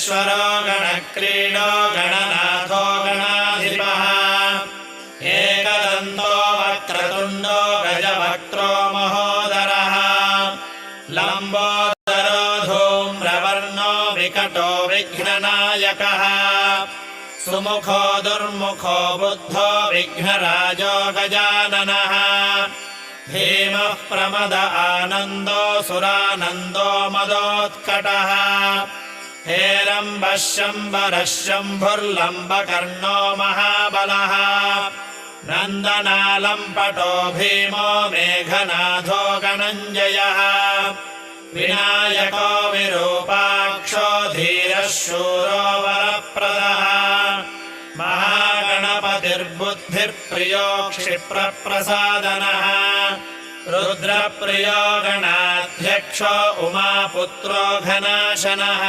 गणेश्वरो गणक्रीडो गणनाथो गणाधिपः एकदन्तो वक्रतुण्डो गजवक्त्रो महोदरः लम्बोदरो धूम्रवर्णो विकटो विघ्ननायकः सुमुखो दुर्मुखो बुद्धो विघ्नराजो गजाननः धीमः प्रमद आनन्दो सुरानन्दो मदोत्कटः हेरम्बः शम्बरः शम्भुर्लम्बकर्णो महाबलः नन्दनालम्पटो भीमो मेघनाथो गणञ्जयः विनायको विरूपाक्षो धीरः शूरो वरप्रदः महागणपतिर्बुद्धिर्प्रियो क्षिप्रप्रसादनः रुद्रप्रियो गणाध्यक्षो उमापुत्रो घनाशनः